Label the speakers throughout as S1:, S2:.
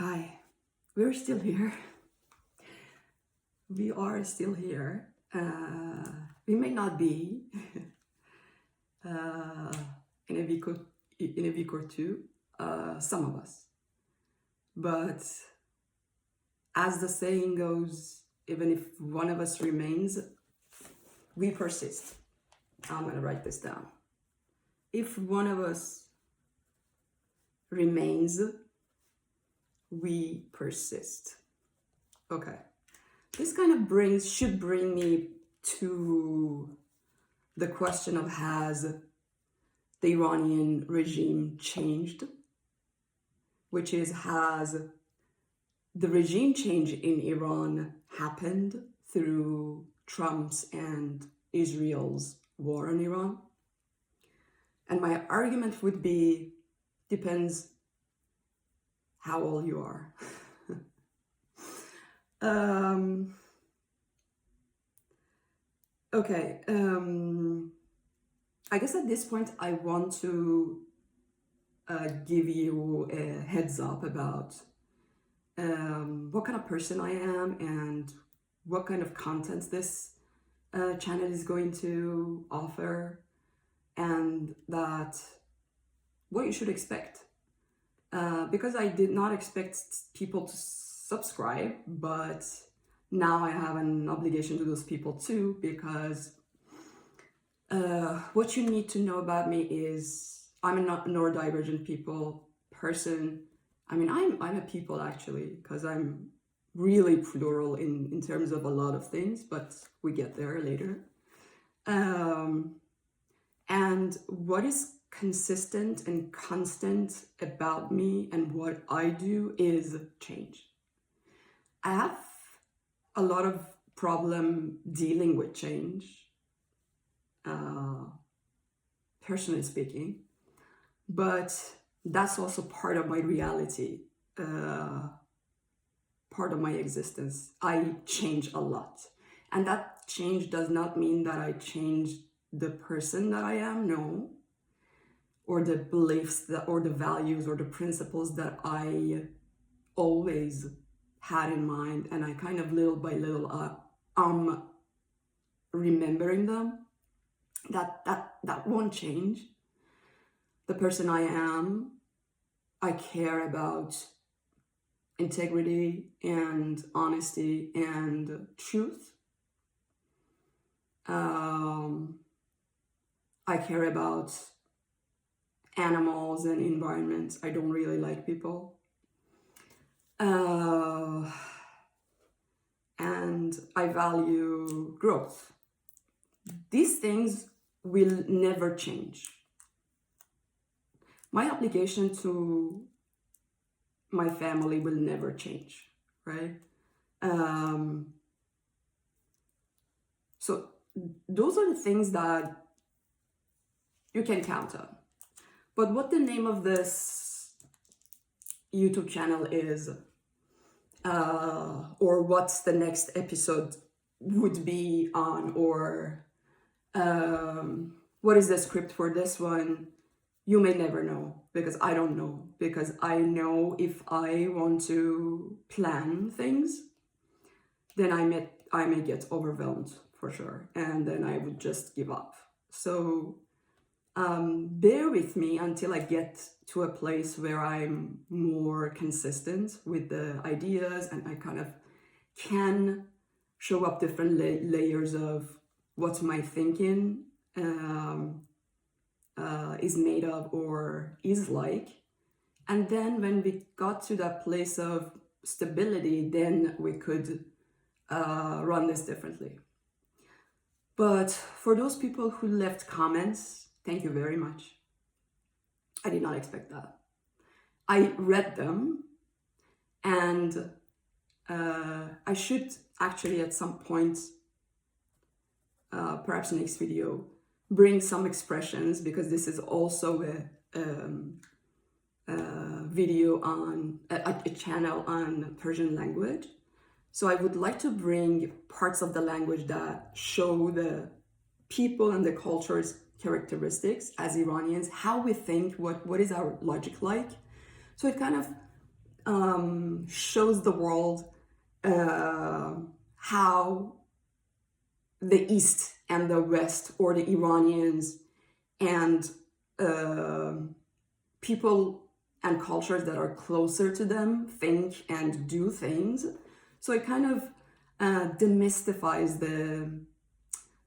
S1: Hi, we're still here. We are still here. We may not be uh, in a week or two, some of us. But as the saying goes, even if one of us remains, we persist. I'm gonna write this down. If one of us remains, we persist. Okay. This kind of should bring me to the question of, has the Iranian regime changed? Which is, has the regime change in Iran happened through Trump's and Israel's war on Iran? And my argument would be, depends how old you are. Okay, I guess at this point I want to give you a heads up about what kind of person I am and what kind of content this channel is going to offer, and that what you should expect. Because I did not expect people to subscribe, but now I have an obligation to those people too, because what you need to know about me is I'm a neurodivergent person. I mean, I'm a people actually, because I'm really plural in terms of a lot of things, but we get there later. And what is consistent and constant about me and what I do is change. I have a lot of problem dealing with change, personally speaking, but that's also part of my reality, part of my existence. I change a lot, and that change does not mean that I change the person that I am, no, or the beliefs or the values or the principles that I always had in mind, and I kind of little by little remembering them. That won't change. The person I am, I care about integrity and honesty and truth. I care about animals and environments. I don't really like people. And I value growth. These things will never change. My obligation to my family will never change, right? So those are the things that you can count on. But what the name of this YouTube channel is, or what's the next episode would be on, or what is the script for this one, you may never know, because I don't know. Because I know if I want to plan things, then I may get overwhelmed for sure, and then I would just give up. So bear with me until I get to a place where I'm more consistent with the ideas, and I kind of can show up different layers of what my thinking is made of or is like. And then when we got to that place of stability, then we could run this differently. But for those people who left comments, thank you very much. I did not expect that. I read them, and I should actually at some point, perhaps next video, bring some expressions, because this is also a video on a channel on Persian language. So I would like to bring parts of the language that show the people and the culture's characteristics as Iranians, how we think, what is our logic like. So it kind of shows the world how the East and the West, or the Iranians and people and cultures that are closer to them think and do things. So it kind of demystifies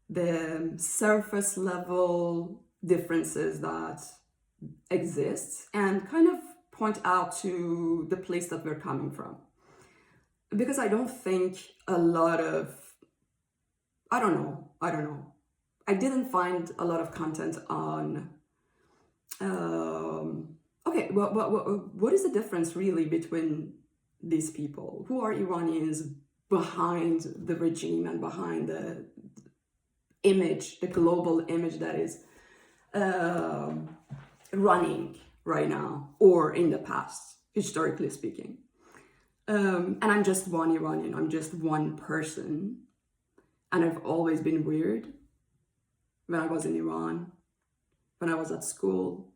S1: the surface level differences that exist and kind of point out to the place that we're coming from. Because I don't think a lot of, I don't know. I didn't find a lot of content on, okay, what is the difference really between these people? Who are Iranians behind the regime and behind the image, the global image that is running right now or in the past, historically speaking? And I'm just one Iranian, I'm just one person. And I've always been weird when I was in Iran, when I was at school,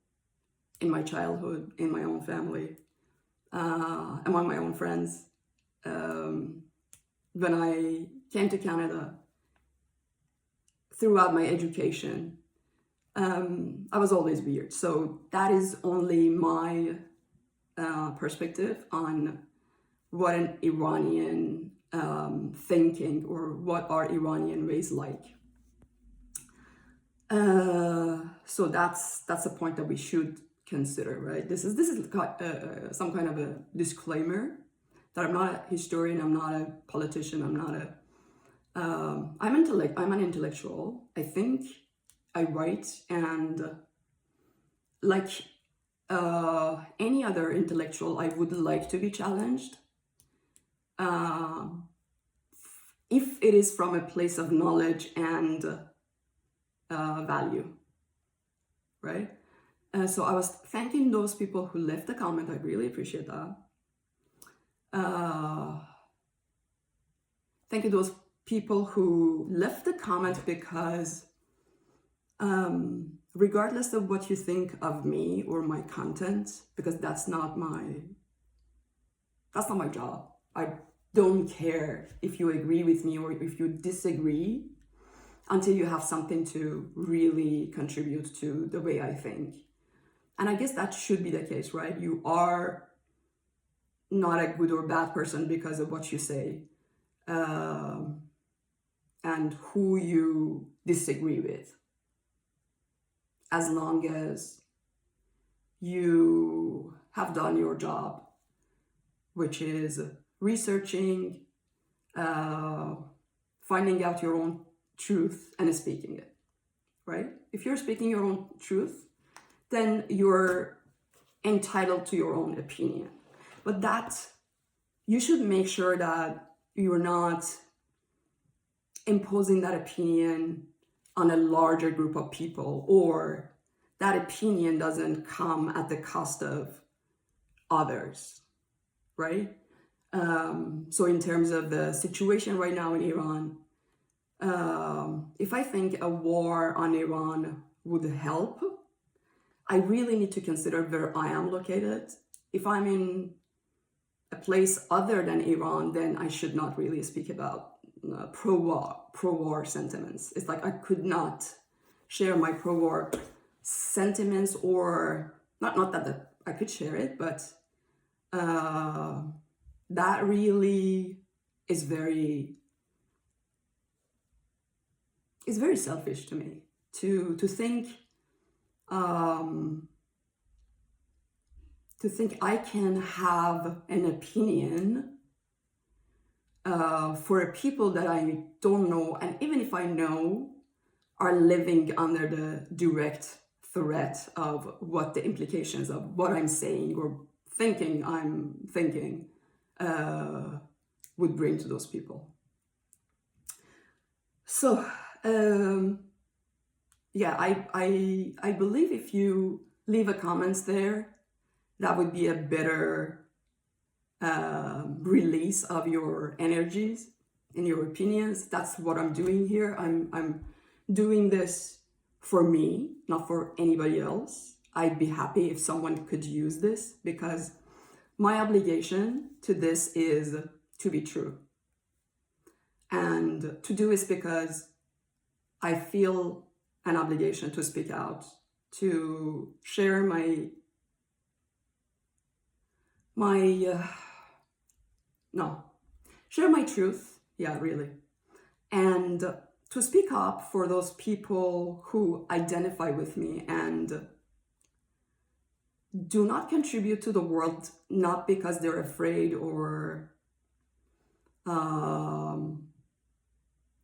S1: in my childhood, in my own family, among my own friends. When I came to Canada, throughout my education, I was always weird. So that is only my perspective on what an Iranian thinking, or what are Iranian ways like. So that's a point that we should consider, right? This is some kind of a disclaimer that I'm not a historian, I'm not a politician, I'm not a I'm an intellectual. I think, I write, and like any other intellectual, I would like to be challenged. If it is from a place of knowledge and value, right? So I was thanking those people who left a comment. I really appreciate that. Thank you those people who left the comment, because regardless of what you think of me or my content, because that's not my job. I don't care if you agree with me or if you disagree, until you have something to really contribute to the way I think. And I guess that should be the case, right? You are not a good or bad person because of what you say, and who you disagree with, as long as you have done your job, which is researching, finding out your own truth and speaking it, right? If you're speaking your own truth, then you're entitled to your own opinion. But that, you should make sure that you're not imposing that opinion on a larger group of people, or that opinion doesn't come at the cost of others, right? So in terms of the situation right now in Iran, if I think a war on Iran would help, I really need to consider where I am located. If I'm in a place other than Iran, then I should not really speak about pro-war sentiments. It's like I could not share my pro-war sentiments, or not that I could share it, but that really is very selfish to me, to think I can have an opinion for people that I don't know, and even if I know, are living under the direct threat of what the implications of what I'm saying or thinking I'm thinking would bring to those people. So yeah, I believe if you leave a comments there, that would be a better release of your energies and your opinions. That's what I'm doing here. I'm doing this for me, not for anybody else. I'd be happy if someone could use this, because my obligation to this is to be true. And to do is because I feel an obligation to speak out, to share my share my truth, yeah, really. And to speak up for those people who identify with me and do not contribute to the world, not because they're afraid or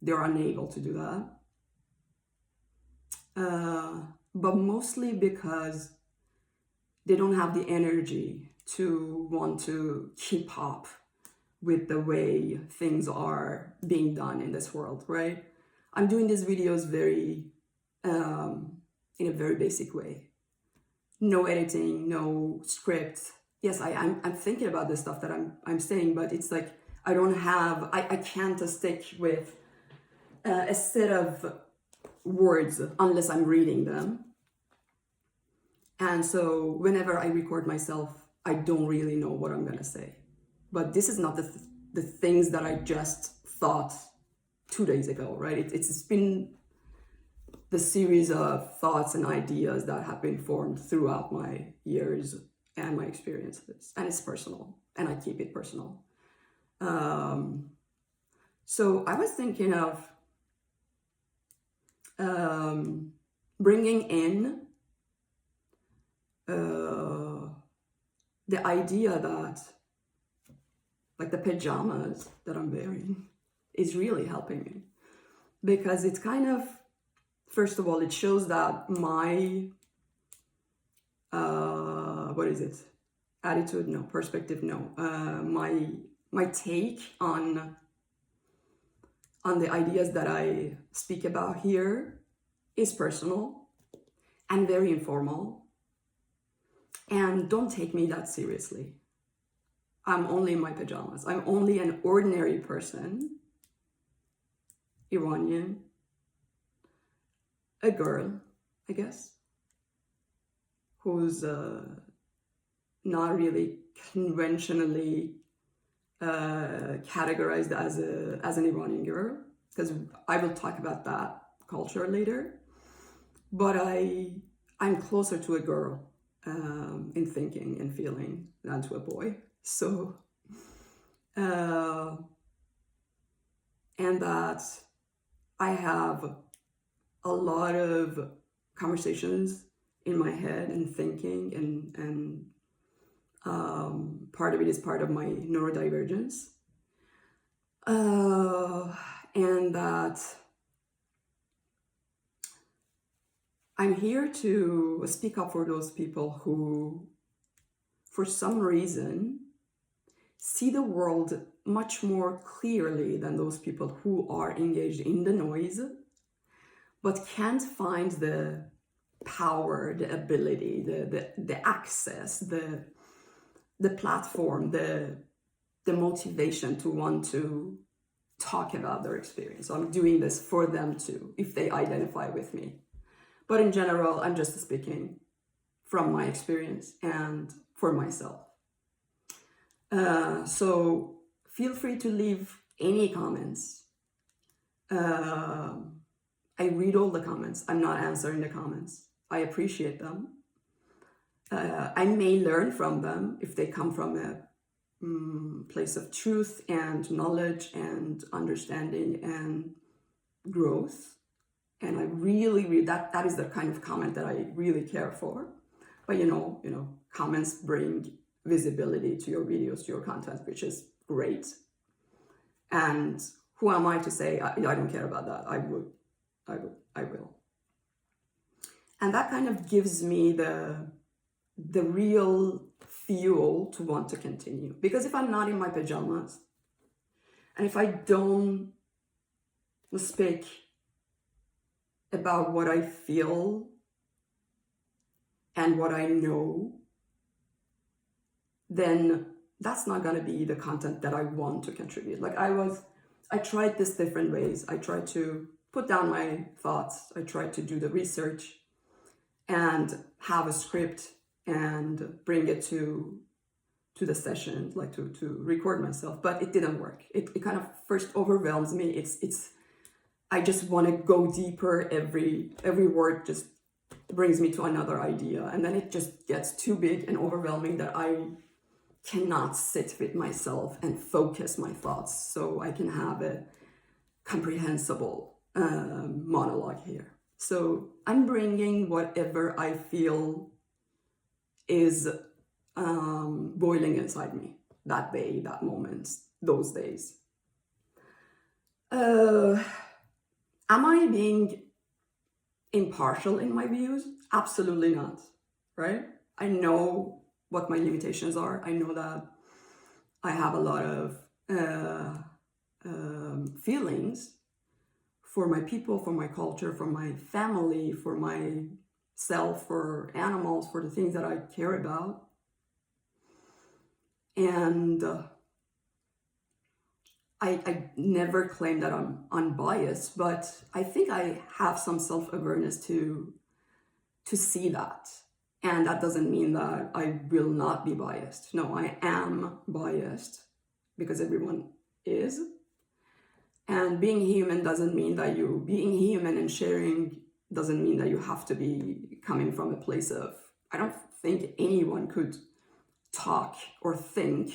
S1: they're unable to do that, but mostly because they don't have the energy to want to keep up with the way things are being done in this world, right? I'm doing these videos very, in a very basic way. No editing, no script. Yes, I'm thinking about the stuff that I'm saying, but it's like I can't stick with a set of words unless I'm reading them. And so whenever I record myself, I don't really know what I'm gonna say. But this is not the things that I just thought 2 days ago, right? It's been the series of thoughts and ideas that have been formed throughout my years and my experiences. And it's personal, and I keep it personal. So I was thinking of bringing in the idea that, like, the pajamas that I'm wearing is really helping me, because it's kind of, first of all, it shows that my what is it, attitude, no, perspective, no, my take on the ideas that I speak about here is personal and very informal. And don't take me that seriously. I'm only in my pajamas. I'm only an ordinary person, Iranian, a girl, I guess, who's not really conventionally categorized as an Iranian girl, because I will talk about that culture later. But I'm closer to a girl in thinking and feeling than to a boy. So, and that I have a lot of conversations in my head and thinking, and part of it is part of my neurodivergence, and that I'm here to speak up for those people who, for some reason, see the world much more clearly than those people who are engaged in the noise, but can't find the power, the ability, the access, the platform, the motivation to want to talk about their experience. So I'm doing this for them too, if they identify with me. But in general, I'm just speaking from my experience and for myself. So feel free to leave any comments. I read all the comments. I'm not answering the comments. I appreciate them. I may learn from them if they come from a place of truth and knowledge and understanding and growth. And I really that is the kind of comment that I really care for. But you know, comments bring visibility to your videos, to your content, which is great. And who am I to say I don't care about that? I will. And that kind of gives me the real fuel to want to continue. Because if I'm not in my pajamas, and if I don't speak about what I feel and what I know, then that's not going to be the content that I want to contribute. Like I tried this different ways. I tried to put down my thoughts. I tried to do the research and have a script and bring it to to the session, like to record myself, but it didn't work. It kind of first overwhelms me. It's I just want to go deeper. Every word just brings me to another idea, and then it just gets too big and overwhelming that I cannot sit with myself and focus my thoughts so I can have a comprehensible monologue here. So I'm bringing whatever I feel is boiling inside me that day, that moment, those days. Am I being impartial in my views? Absolutely not, right? I know what my limitations are. I know that I have a lot of feelings for my people, for my culture, for my family, for myself, for animals, for the things that I care about. And I never claim that I'm unbiased, but I think I have some self-awareness to see that. And that doesn't mean that I will not be biased. No, I am biased because everyone is. And being human doesn't mean that being human and sharing doesn't mean that you have to be coming from a place of, I don't think anyone could talk or think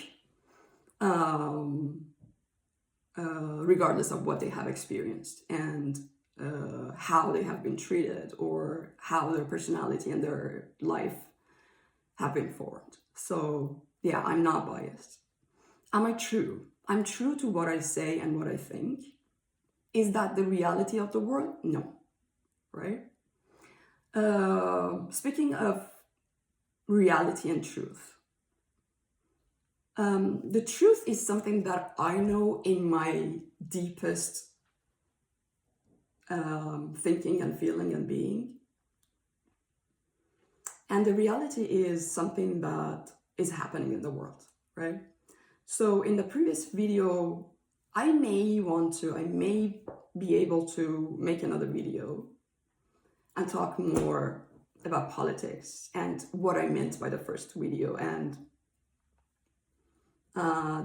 S1: regardless of what they have experienced and how they have been treated or how their personality and their life have been formed. So yeah, I'm not biased. Am I true? I'm true to what I say and what I think. Is that the reality of the world? No, right? Speaking of reality and truth, the truth is something that I know in my deepest thinking and feeling and being. And the reality is something that is happening in the world, right? So in the previous video, I may be able to make another video and talk more about politics and what I meant by the first video and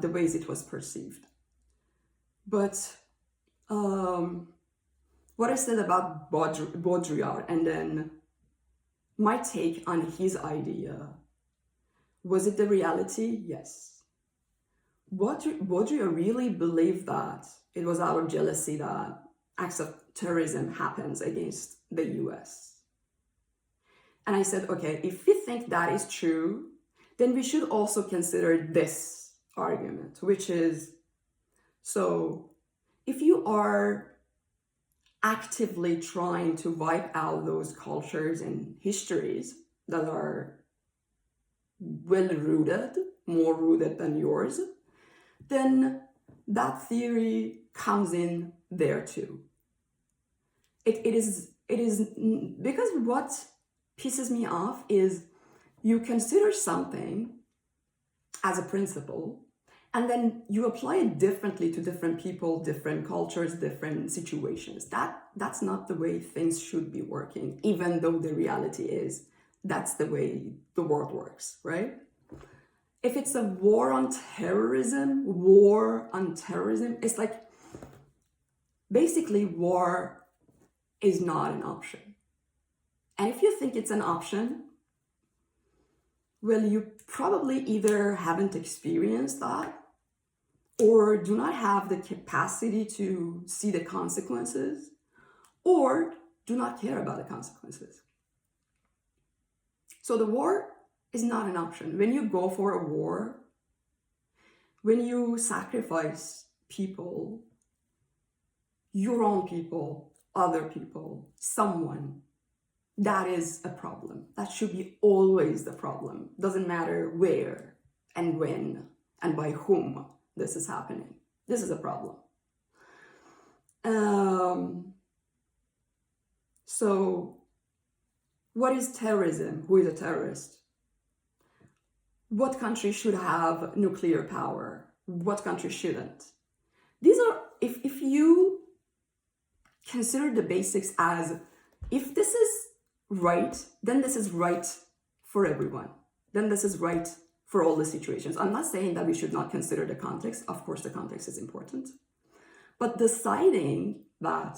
S1: the ways it was perceived. But what I said about Baudrillard and then my take on his idea, was it the reality? Yes. Baudrillard really believed that it was out of jealousy that acts of terrorism happens against the US. And I said, okay, if we think that is true, then we should also consider this argument, which is, so if you are actively trying to wipe out those cultures and histories that are well-rooted, more rooted than yours, then that theory comes in there too. It is because what pisses me off is you consider something as a principle and then you apply it differently to different people, different cultures, different situations. That's not the way things should be working, even though the reality is that's the way the world works, right? If it's a war on terrorism, it's like basically war is not an option. And if you think it's an option, well, you probably either haven't experienced that or do not have the capacity to see the consequences or do not care about the consequences. So the war is not an option. When you go for a war, when you sacrifice people, your own people, other people, someone, that is a problem. That should be always the problem. Doesn't matter where and when and by whom this is happening. This is a problem. So what is terrorism? Who is a terrorist? What country should have nuclear power? What country shouldn't? These are, if you consider the basics as, if this is right, then this is right for everyone. Then this is right for all the situations. I'm not saying that we should not consider the context. Of course, the context is important. But deciding that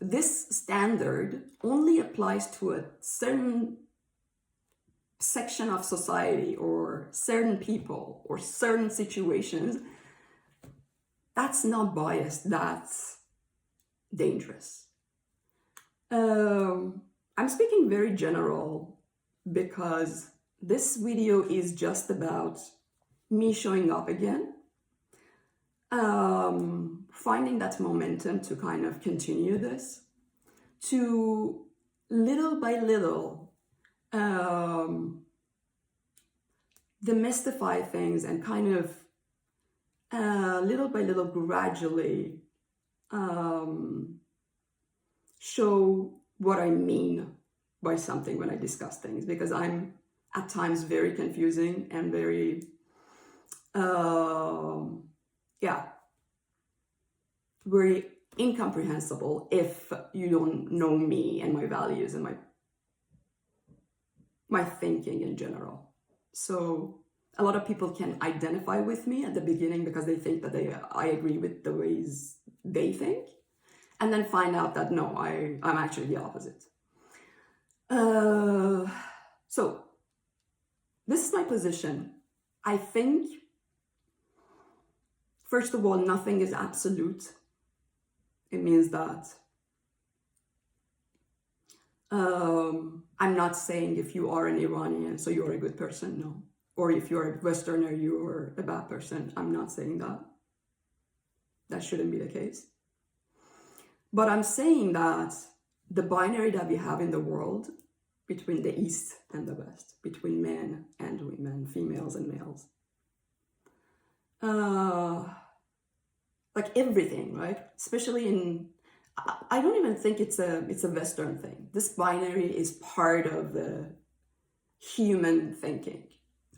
S1: this standard only applies to a certain section of society or certain people or certain situations, that's not biased, that's dangerous. I'm speaking very general because this video is just about me showing up again, finding that momentum to kind of continue this, to little by little demystify things and kind of little by little gradually show what I mean by something when I discuss things, because I'm at times very confusing and very very incomprehensible if you don't know me and my values and my thinking in general. So a lot of people can identify with me at the beginning because they think that I agree with the ways they think, and then find out that no, I'm actually the opposite. So this is my position. I think, first of all, nothing is absolute. It means that I'm not saying if you are an Iranian, so you're a good person, no. Or if you're a Westerner, you're a bad person. I'm not saying that. That shouldn't be the case. But I'm saying that the binary that we have in the world between the East and the West, between men and women, females and males, like everything, right? Especially I don't even think it's a Western thing. This binary is part of the human thinking.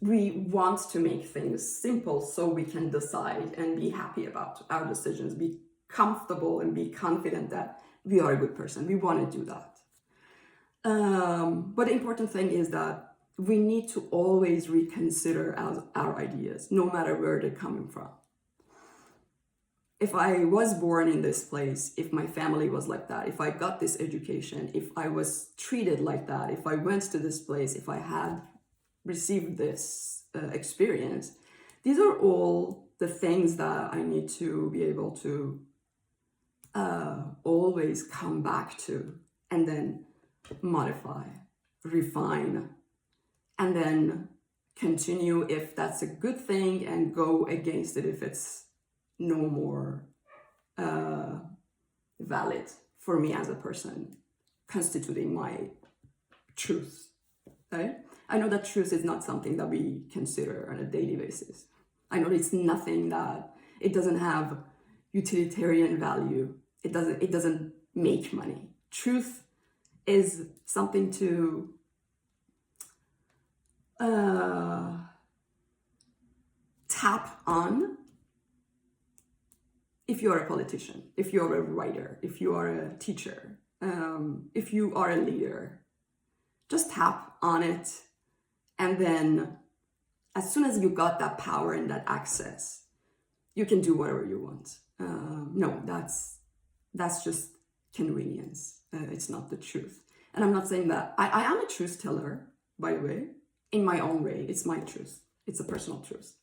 S1: We want to make things simple so we can decide and be happy about our decisions, be comfortable and be confident that we are a good person. We want to do that. But the important thing is that we need to always reconsider our ideas, no matter where they're coming from. If I was born in this place, if my family was like that, if I got this education, if I was treated like that, if I went to this place, if I had received this experience, these are all the things that I need to be able to always come back to, and then modify, refine, and then continue if that's a good thing, and go against it if it's no more valid for me as a person, constituting my truth, right? I know that truth is not something that we consider on a daily basis. I know it's nothing that, it doesn't have utilitarian value. It doesn't make money. Truth is something to tap on if you are a politician, if you are a writer, if you are a teacher, if you are a leader. Just tap on it, and then as soon as you got that power and that access, you can do whatever you want. No, that's just convenience. It's not the truth. And I'm not saying that. I am a truth teller, by the way, in my own way. It's my truth. It's a personal truth.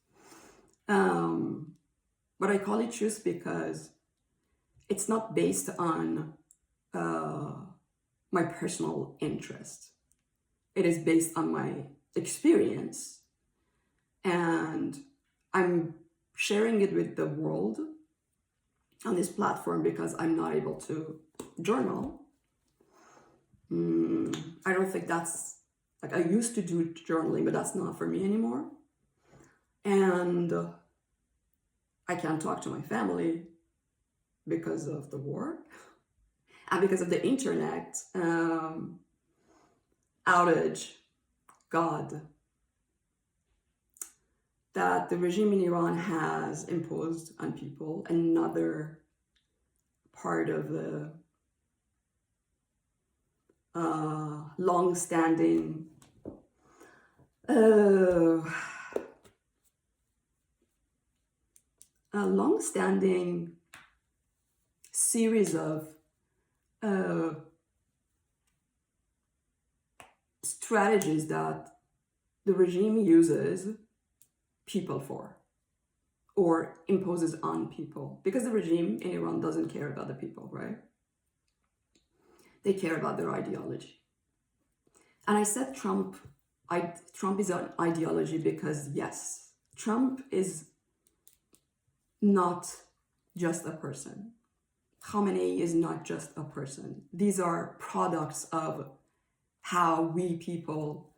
S1: But I call it truth because it's not based on my personal interest. It is based on my experience, and I'm sharing it with the world on this platform because I'm not able to journal. I don't think that's, like, I used to do journaling, but that's not for me anymore. And I can't talk to my family because of the war and because of the internet outage, God, that the regime in Iran has imposed on people. Another part of the long-standing long-standing series of strategies that the regime uses people for, or imposes on people, because the regime in Iran doesn't care about the people, right? They care about their ideology. And I said Trump is an ideology because, yes, Trump is not just a person. Khamenei is not just a person. These are products of how we people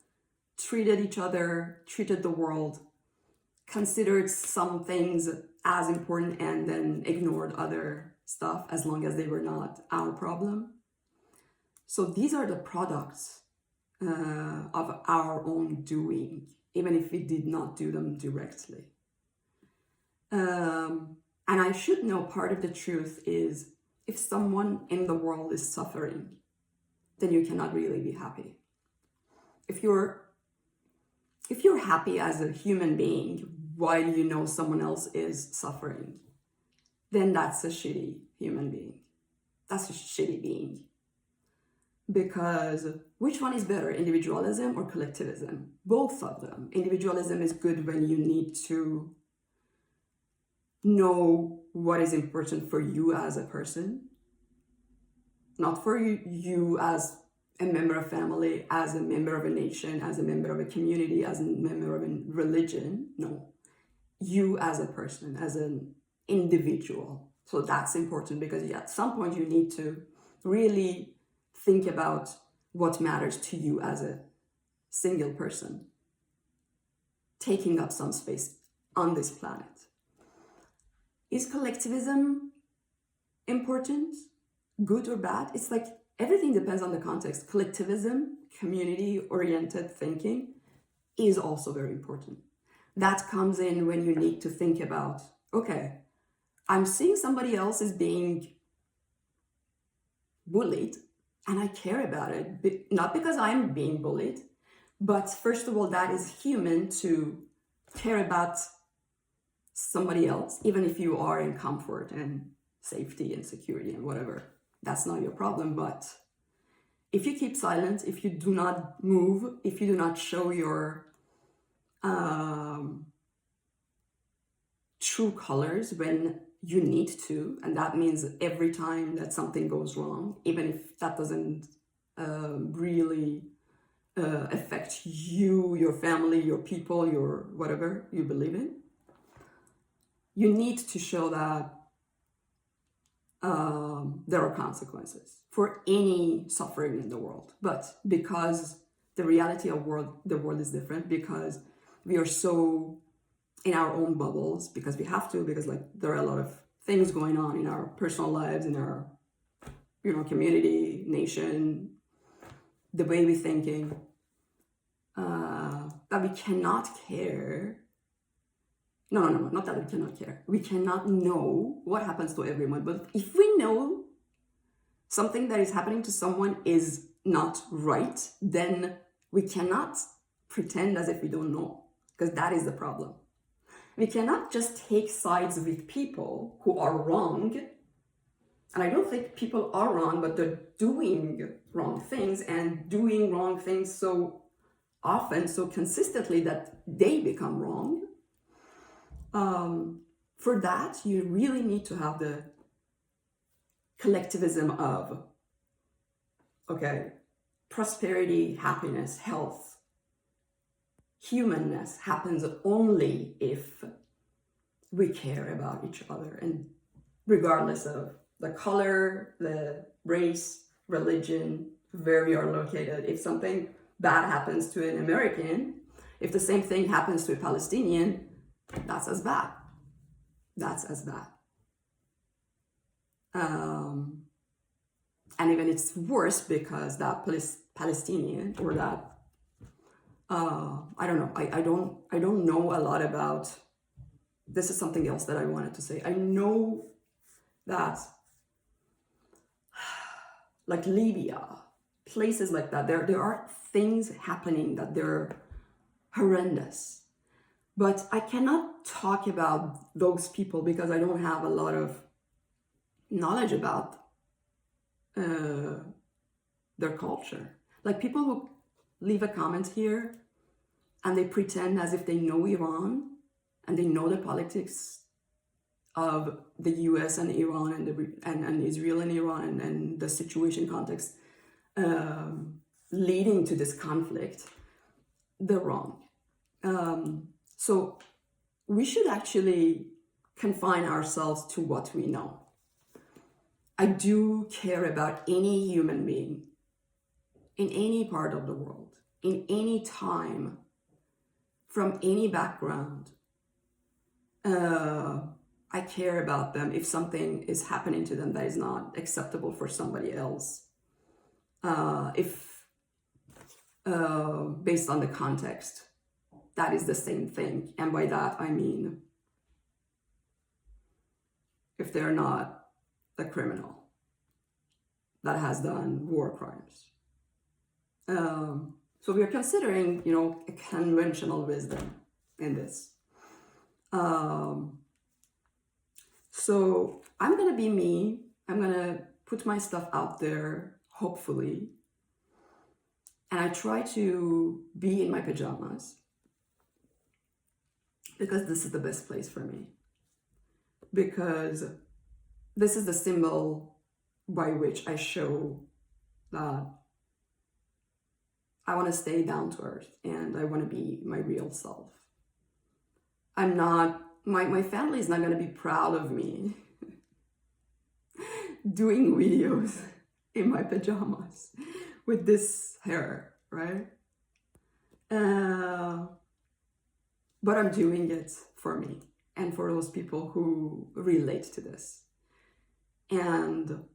S1: treated each other, treated the world, considered some things as important and then ignored other stuff as long as they were not our problem. So these are the products of our own doing, even if we did not do them directly. And I should know part of the truth is, if someone in the world is suffering, then you cannot really be happy. If you're happy as a human being while you know someone else is suffering, then that's a shitty human being. That's a shitty being. Because which one is better, individualism or collectivism? Both of them. Individualism is good when you need to know what is important for you as a person, not for you as a member of family, as a member of a nation, as a member of a community, as a member of a religion. No, you as a person, as an individual. So that's important, because at some point you need to really think about what matters to you as a single person, taking up some space on this planet. Is collectivism important, good or bad? It's like everything depends on the context. Collectivism, community-oriented thinking, is also very important. That comes in when you need to think about, okay, I'm seeing somebody else is being bullied, and I care about it, not because I'm being bullied, but first of all, that is human to care about somebody else, even if you are in comfort and safety and security and whatever. That's not your problem. But if you keep silent, if you do not move, if you do not show your true colors when you need to, and that means every time that something goes wrong, even if that doesn't really affect you, your family, your people, your whatever you believe in, you need to show that there are consequences for any suffering in the world. But because the reality of the world is different, because we are so in our own bubbles, because we have to, because like there are a lot of things going on in our personal lives, in our community, nation, the way we're thinking, that we cannot care. No, not that we cannot care. We cannot know what happens to everyone. But if we know something that is happening to someone is not right, then we cannot pretend as if we don't know, because that is the problem. We cannot just take sides with people who are wrong. And I don't think people are wrong, but they're doing wrong things, and doing wrong things so often, so consistently, that they become wrong. For that, you really need to have the collectivism of, okay, prosperity, happiness, health, humanness happens only if we care about each other, and regardless of the color, the race, religion, where we are located. If something bad happens to an American, if the same thing happens to a Palestinian, that's as bad. That's as bad. And even it's worse because that Palestinian, or that I don't know. I don't know a lot about. This is something else that I wanted to say. I know that, like Libya, places like that, there are things happening that they're horrendous. But I cannot talk about those people because I don't have a lot of knowledge about their culture. Like people who leave a comment here and they pretend as if they know Iran and they know the politics of the US and Iran and Israel and Iran and the situation context leading to this conflict, they're wrong. So we should actually confine ourselves to what we know. I do care about any human being in any part of the world, in any time, from any background. I care about them if something is happening to them that is not acceptable for somebody else. If based on the context, that is the same thing. And by that, I mean, if they're not a criminal that has done war crimes. So we are considering, a conventional wisdom in this. So I'm going to be me. I'm going to put my stuff out there, hopefully. And I try to be in my pajamas because this is the best place for me. Because this is the symbol by which I show that I want to stay down to earth and I want to be my real self. I'm not, my family is not going to be proud of me doing videos in my pajamas with this hair, right? But I'm doing it for me and for those people who relate to this. And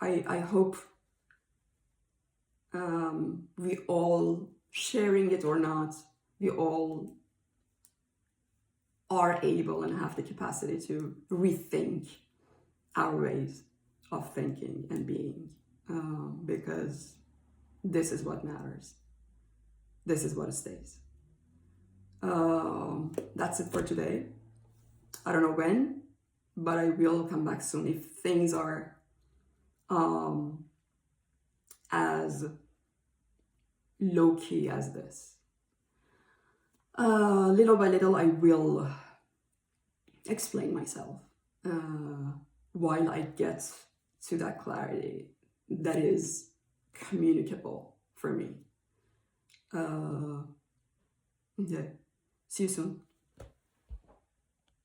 S1: I hope we all, sharing it or not, we all are able and have the capacity to rethink our ways of thinking and being, because this is what matters. This is what stays. That's it for today. I don't know when, but I will come back soon if things are as low-key as this. Little by little, I will explain myself while I get to that clarity that is communicable for me. Yeah. See you soon.